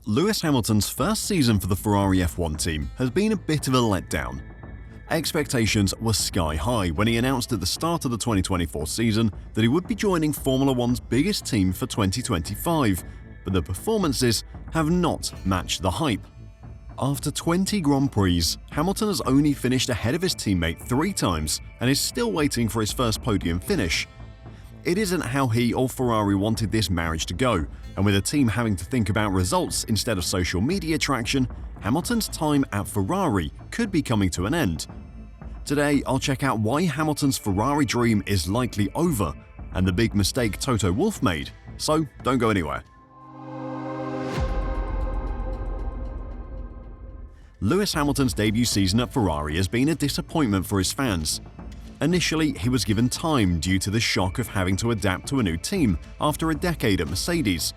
Lewis Hamilton's first season for the Ferrari F1 team has been a bit of a letdown. Expectations were sky high when he announced at the start of the 2024 season that he would be joining Formula One's biggest team for 2025, but the performances have not matched the hype. After 20 Grand Prix, Hamilton has only finished ahead of his teammate 3 times and is still waiting for his first podium finish. It isn't how he or Ferrari wanted this marriage to go, and with a team having to think about results instead of social media traction, Hamilton's time at Ferrari could be coming to an end. Today, I'll check out why Hamilton's Ferrari dream is likely over and the big mistake Toto Wolff made, so don't go anywhere. Lewis Hamilton's debut season at Ferrari has been a disappointment for his fans. Initially, he was given time due to the shock of having to adapt to a new team after a decade at Mercedes.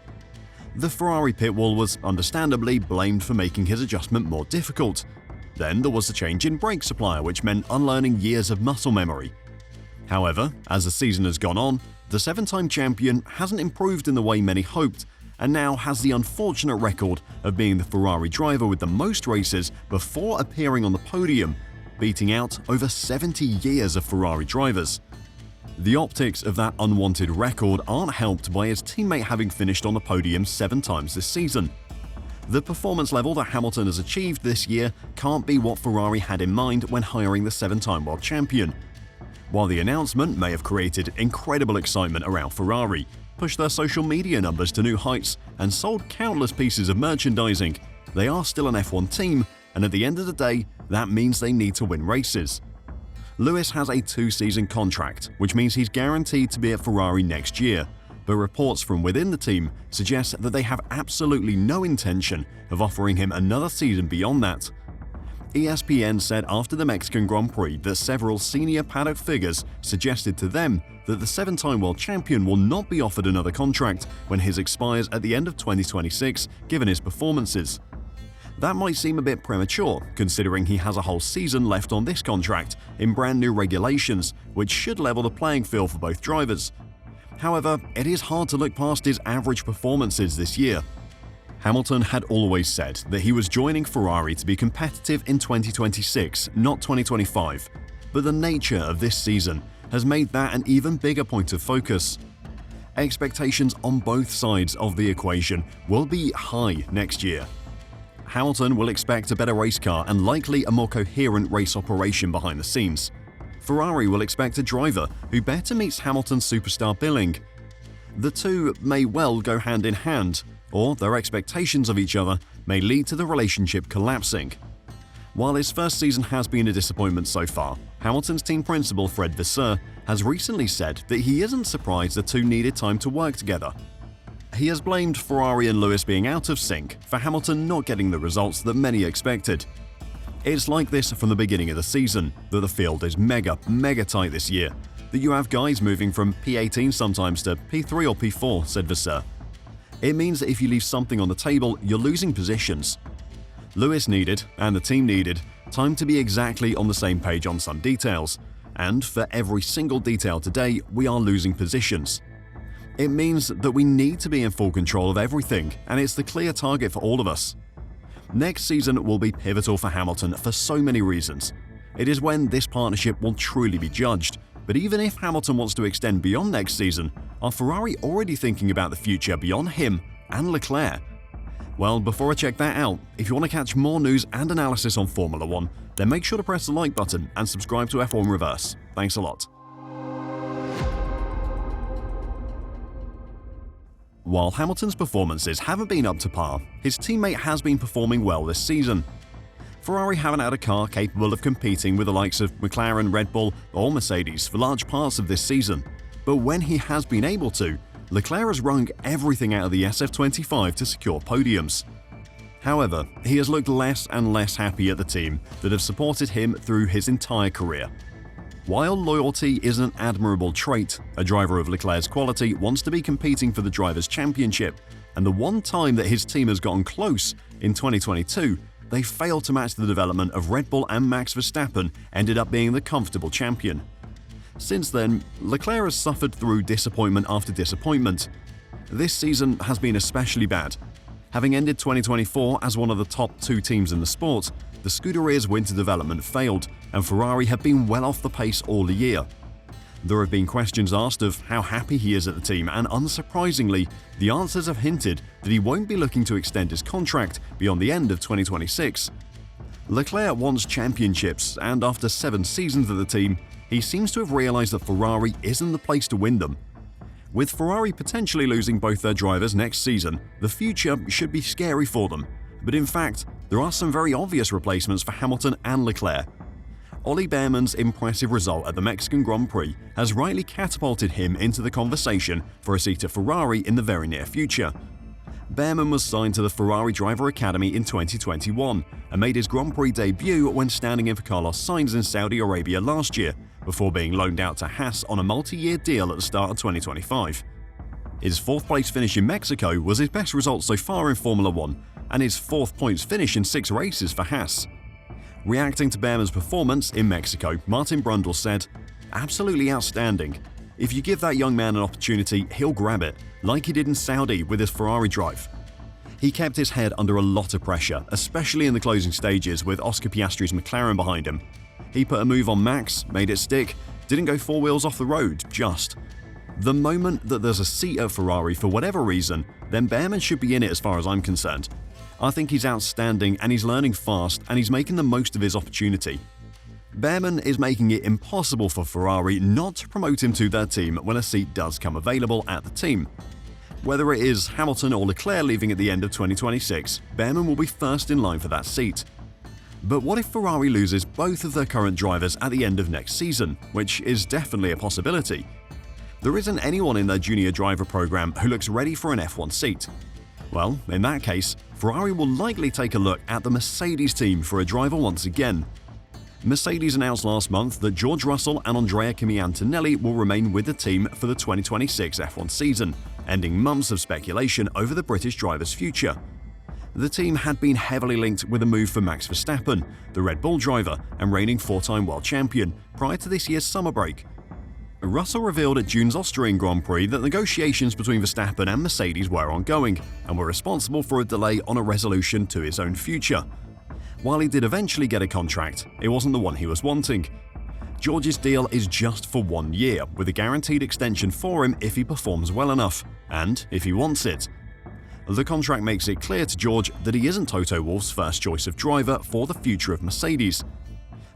The Ferrari pit wall was understandably blamed for making his adjustment more difficult. Then there was a change in brake supplier, which meant unlearning years of muscle memory. However, as the season has gone on, the 7-time champion hasn't improved in the way many hoped, and now has the unfortunate record of being the Ferrari driver with the most races before appearing on the podium, beating out over 70 years of Ferrari drivers. The optics of that unwanted record aren't helped by his teammate having finished on the podium 7 times this season. The performance level that Hamilton has achieved this year can't be what Ferrari had in mind when hiring the 7-time world champion. While the announcement may have created incredible excitement around Ferrari, pushed their social media numbers to new heights, and sold countless pieces of merchandising, they are still an F1 team, and at the end of the day, that means they need to win races. Lewis has a 2-season contract, which means he's guaranteed to be at Ferrari next year, but reports from within the team suggest that they have absolutely no intention of offering him another season beyond that. ESPN said after the Mexican Grand Prix that several senior paddock figures suggested to them that the 7-time world champion will not be offered another contract when his expires at the end of 2026, given his performances. That might seem a bit premature, considering he has a whole season left on this contract in brand new regulations, which should level the playing field for both drivers. However, it is hard to look past his average performances this year. Hamilton had always said that he was joining Ferrari to be competitive in 2026, not 2025, but the nature of this season has made that an even bigger point of focus. Expectations on both sides of the equation will be high next year. Hamilton will expect a better race car and likely a more coherent race operation behind the scenes. Ferrari will expect a driver who better meets Hamilton's superstar billing. The two may well go hand in hand, or their expectations of each other may lead to the relationship collapsing. While his first season has been a disappointment so far, Hamilton's team principal Fred Vasseur has recently said that he isn't surprised the two needed time to work together. He has blamed Ferrari and Lewis being out of sync for Hamilton not getting the results that many expected. It's like this from the beginning of the season, that the field is mega tight this year, that you have guys moving from P18 sometimes to P3 or P4, said Vasseur. It means that if you leave something on the table, you're losing positions. Lewis needed, and the team needed, time to be exactly on the same page on some details, and for every single detail today, we are losing positions. It means that we need to be in full control of everything, and it's the clear target for all of us. Next season will be pivotal for Hamilton for so many reasons. It is when this partnership will truly be judged, but even if Hamilton wants to extend beyond next season, are Ferrari already thinking about the future beyond him and Leclerc? Well, before I check that out, if you want to catch more news and analysis on Formula One, then make sure to press the like button and subscribe to F1 Reverse. Thanks a lot. While Hamilton's performances haven't been up to par, his teammate has been performing well this season. Ferrari haven't had a car capable of competing with the likes of McLaren, Red Bull or Mercedes for large parts of this season, but when he has been able to, Leclerc has wrung everything out of the SF25 to secure podiums. However, he has looked less and less happy at the team that have supported him through his entire career. While loyalty is an admirable trait, a driver of Leclerc's quality wants to be competing for the Drivers' Championship, and the one time that his team has gotten close, in 2022, they failed to match the development of Red Bull, and Max Verstappen ended up being the comfortable champion. Since then, Leclerc has suffered through disappointment after disappointment. This season has been especially bad. Having ended 2024 as one of the top 2 teams in the sport, the Scuderia's winter development failed, and Ferrari have been well off the pace all year. There have been questions asked of how happy he is at the team, and unsurprisingly, the answers have hinted that he won't be looking to extend his contract beyond the end of 2026. Leclerc wants championships, and after 7 seasons of the team, he seems to have realized that Ferrari isn't the place to win them. With Ferrari potentially losing both their drivers next season, the future should be scary for them. But in fact, there are some very obvious replacements for Hamilton and Leclerc. Ollie Behrman's impressive result at the Mexican Grand Prix has rightly catapulted him into the conversation for a seat at Ferrari in the very near future. Behrman was signed to the Ferrari Driver Academy in 2021 and made his Grand Prix debut when standing in for Carlos Sainz in Saudi Arabia last year, before being loaned out to Haas on a multi-year deal at the start of 2025. His 4th place finish in Mexico was his best result so far in Formula 1, and his 4th points finish in 6 races for Haas. Reacting to Behrman's performance in Mexico, Martin Brundle said, "Absolutely outstanding. If you give that young man an opportunity, he'll grab it, like he did in Saudi with his Ferrari drive." He kept his head under a lot of pressure, especially in the closing stages with Oscar Piastri's McLaren behind him. He put a move on Max, made it stick, didn't go 4 wheels off the road, just. The moment that there's a seat at Ferrari for whatever reason, then Behrman should be in it as far as I'm concerned. I think he's outstanding, and he's learning fast, and he's making the most of his opportunity. Behrman is making it impossible for Ferrari not to promote him to their team when a seat does come available at the team. Whether it is Hamilton or Leclerc leaving at the end of 2026, Behrman will be first in line for that seat. But what if Ferrari loses both of their current drivers at the end of next season, which is definitely a possibility? There isn't anyone in their junior driver program who looks ready for an F1 seat. Well, in that case, Ferrari will likely take a look at the Mercedes team for a driver once again. Mercedes announced last month that George Russell and Andrea Kimi Antonelli will remain with the team for the 2026 F1 season, ending months of speculation over the British driver's future. The team had been heavily linked with a move for Max Verstappen, the Red Bull driver and reigning 4-time world champion, prior to this year's summer break. Russell revealed at June's Austrian Grand Prix that negotiations between Verstappen and Mercedes were ongoing and were responsible for a delay on a resolution to his own future. While he did eventually get a contract, it wasn't the one he was wanting. George's deal is just for 1 year, with a guaranteed extension for him if he performs well enough, and if he wants it. The contract makes it clear to George that he isn't Toto Wolff's first choice of driver for the future of Mercedes.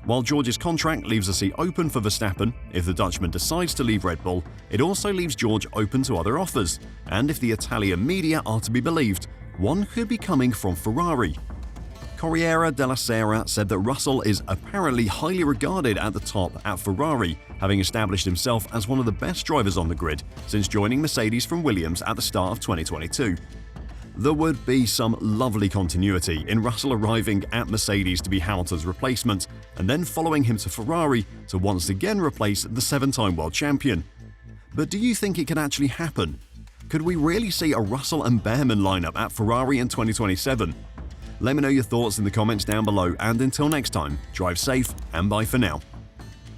While George's contract leaves a seat open for Verstappen, if the Dutchman decides to leave Red Bull, it also leaves George open to other offers, and if the Italian media are to be believed, one could be coming from Ferrari. Corriere della Sera said that Russell is apparently highly regarded at the top at Ferrari, having established himself as one of the best drivers on the grid since joining Mercedes from Williams at the start of 2022. There would be some lovely continuity in Russell arriving at Mercedes to be Hamilton's replacement, and then following him to Ferrari to once again replace the 7-time world champion. But do you think it could actually happen? Could we really see a Russell and Behrman lineup at Ferrari in 2027? Let me know your thoughts in the comments down below, and until next time, drive safe and bye for now.